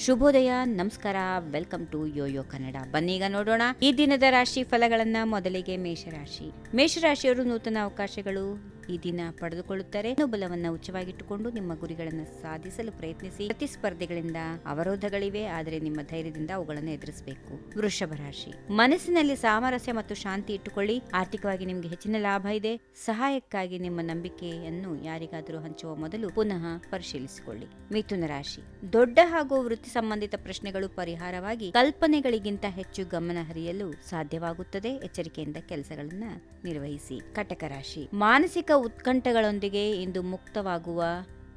ಶುಭೋದಯ, ನಮಸ್ಕಾರ, welcome to Yoyo Kannada. ಬನ್ನೀಗ ನೋಡೋಣ ಈ ದಿನದ ರಾಶಿ ಫಲಗಳನ್ನ. ಮೊದಲಿಗೆ ಮೇಷರಾಶಿ. ಮೇಷರಾಶಿಯವರು ನೂತನ ಅವಕಾಶಗಳು ಈ ದಿನ ಪಡೆದುಕೊಳ್ಳುತ್ತಾರೆ. ಬಲವನ್ನು ಉಚ್ಚವಾಗಿಟ್ಟುಕೊಂಡು ನಿಮ್ಮ ಗುರಿಗಳನ್ನು ಸಾಧಿಸಲು ಪ್ರಯತ್ನಿಸಿ. ಪ್ರತಿಸ್ಪರ್ಧಿಗಳಿಂದ ಅವರೋಧಗಳಿವೆ, ಆದರೆ ನಿಮ್ಮ ಧೈರ್ಯದಿಂದ ಅವುಗಳನ್ನು ಎದುರಿಸಬೇಕು. ವೃಷಭ ರಾಶಿ. ಮನಸ್ಸಿನಲ್ಲಿ ಸಾಮರಸ್ಯ ಮತ್ತು ಶಾಂತಿ ಇಟ್ಟುಕೊಳ್ಳಿ. ಆರ್ಥಿಕವಾಗಿ ನಿಮಗೆ ಹೆಚ್ಚಿನ ಲಾಭ ಇದೆ. ಸಹಾಯಕ್ಕಾಗಿ ನಿಮ್ಮ ನಂಬಿಕೆಯನ್ನು ಯಾರಿಗಾದರೂ ಹಂಚುವ ಮೊದಲು ಪುನಃ ಪರಿಶೀಲಿಸಿಕೊಳ್ಳಿ. ಮಿಥುನ ರಾಶಿ. ದೊಡ್ಡ ಹಾಗೂ ವೃತ್ತಿ ಸಂಬಂಧಿತ ಪ್ರಶ್ನೆಗಳು ಪರಿಹಾರವಾಗಿ ಕಲ್ಪನೆಗಳಿಗಿಂತ ಹೆಚ್ಚು ಗಮನ ಹರಿಯಲು ಸಾಧ್ಯವಾಗುತ್ತದೆ. ಎಚ್ಚರಿಕೆಯಿಂದ ಕೆಲಸಗಳನ್ನು ನಿರ್ವಹಿಸಿ. ಕಟಕ ರಾಶಿ. ಮಾನಸಿಕ ಉತ್ಕಂಠಗಳೊಂದಿಗೆ ಇಂದು ಮುಕ್ತವಾಗುವ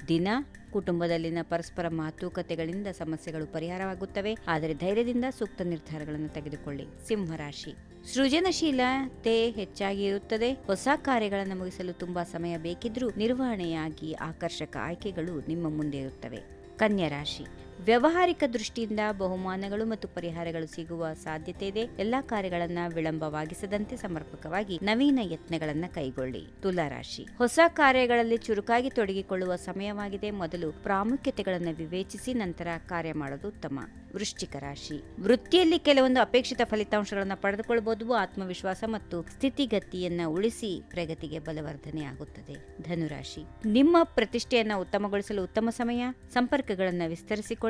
ದಿನ. ಕುಟುಂಬದಲ್ಲಿನ ಪರಸ್ಪರ ಮಾತುಕತೆಗಳಿಂದ ಸಮಸ್ಯೆಗಳು ಪರಿಹಾರವಾಗುತ್ತವೆ, ಆದರೆ ಧೈರ್ಯದಿಂದ ಸೂಕ್ತ ನಿರ್ಧಾರಗಳನ್ನು ತೆಗೆದುಕೊಳ್ಳಿ. ಸಿಂಹರಾಶಿ. ಸೃಜನಶೀಲತೆ ಹೆಚ್ಚಾಗಿ ಇರುತ್ತದೆ. ಹೊಸ ಕಾರ್ಯಗಳನ್ನು ಮುಗಿಸಲು ತುಂಬಾ ಸಮಯ ಬೇಕಿದ್ರೂ ನಿರ್ವಹಣೆಯಾಗಿ ಆಕರ್ಷಕ ಆಯ್ಕೆಗಳು ನಿಮ್ಮ ಮುಂದೆ ಇರುತ್ತವೆ. ಕನ್ಯಾ ರಾಶಿ. ವ್ಯವಹಾರಿಕ ದೃಷ್ಟಿಯಿಂದ ಬಹುಮಾನಗಳು ಮತ್ತು ಪರಿಹಾರಗಳು ಸಿಗುವ ಸಾಧ್ಯತೆ ಇದೆ. ಎಲ್ಲಾ ಕಾರ್ಯಗಳನ್ನ ವಿಳಂಬವಾಗಿಸದಂತೆ ಸಮರ್ಪಕವಾಗಿ ನವೀನ ಯತ್ನಗಳನ್ನ ಕೈಗೊಳ್ಳಿ. ತುಲಾ ರಾಶಿ. ಹೊಸ ಕಾರ್ಯಗಳಲ್ಲಿ ಚುರುಕಾಗಿ ತೊಡಗಿಕೊಳ್ಳುವ ಸಮಯವಾಗಿದೆ. ಮೊದಲು ಪ್ರಾಮುಖ್ಯತೆಗಳನ್ನು ವಿವೇಚಿಸಿ ನಂತರ ಕಾರ್ಯ ಮಾಡೋದು ಉತ್ತಮ. ವೃಶ್ಚಿಕ ರಾಶಿ. ವೃತ್ತಿಯಲ್ಲಿ ಕೆಲವೊಂದು ಅಪೇಕ್ಷಿತ ಫಲಿತಾಂಶಗಳನ್ನು ಪಡೆದುಕೊಳ್ಳಬಹುದು. ಆತ್ಮವಿಶ್ವಾಸ ಮತ್ತು ಸ್ಥಿತಿಗತಿಯನ್ನ ಉಳಿಸಿ ಪ್ರಗತಿಗೆ ಬಲವರ್ಧನೆ ಆಗುತ್ತದೆ. ಧನುರಾಶಿ. ನಿಮ್ಮ ಪ್ರತಿಷ್ಠೆಯನ್ನ ಉತ್ತಮಗೊಳಿಸಲು ಉತ್ತಮ ಸಮಯ. ಸಂಪರ್ಕಗಳನ್ನು ವಿಸ್ತರಿಸಿಕೊಳ್ಳಿ.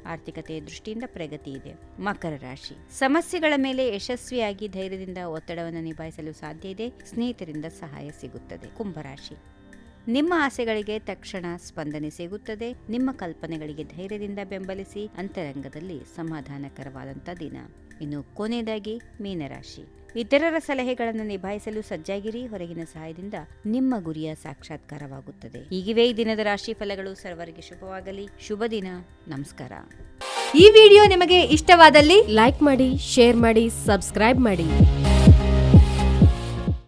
ಆರ್ಥಿಕತೆಯ ದೃಷ್ಟಿಯಿಂದ ಪ್ರಗತಿ ಇದೆ. ಮಕರ ರಾಶಿ. ಸಮಸ್ಯೆಗಳ ಮೇಲೆ ಯಶಸ್ವಿಯಾಗಿ ಧೈರ್ಯದಿಂದ ಒತ್ತಡವನ್ನು ನಿಭಾಯಿಸಲು ಸಾಧ್ಯ ಇದೆ. ಸ್ನೇಹಿತರಿಂದ ಸಹಾಯ ಸಿಗುತ್ತದೆ. ಕುಂಭರಾಶಿ. ನಿಮ್ಮ ಆಸೆಗಳಿಗೆ ತಕ್ಷಣ ಸ್ಪಂದನೆ ಸಿಗುತ್ತದೆ. ನಿಮ್ಮ ಕಲ್ಪನೆಗಳಿಗೆ ಧೈರ್ಯದಿಂದ ಬೆಂಬಲಿಸಿ. ಅಂತರಂಗದಲ್ಲಿ ಸಮಾಧಾನಕರವಾದಂಥ ದಿನ. ಇನ್ನು ಕೊನೆಯದಾಗಿ ಮೀನರಾಶಿ. ಇತರರ ಸಲಹೆಗಳನ್ನು ನಿಭಾಯಿಸಲು ಸಜ್ಜಾಗಿರಿ. ಹೊರಗಿನ ಸಹಾಯದಿಂದ ನಿಮ್ಮ ಗುರಿಯ ಸಾಕ್ಷಾತ್ಕಾರವಾಗುತ್ತದೆ. ಹೀಗಿವೆ ಈ ದಿನದ ರಾಶಿ ಫಲಗಳು. ಸರ್ವರಿಗೆ ಶುಭವಾಗಲಿ. ಶುಭ ದಿನ. ನಮಸ್ಕಾರ. ಈ ವಿಡಿಯೋ ನಿಮಗೆ ಇಷ್ಟವಾದಲ್ಲಿ ಲೈಕ್ ಮಾಡಿ, ಶೇರ್ ಮಾಡಿ, ಸಬ್ಸ್ಕ್ರೈಬ್ ಮಾಡಿ.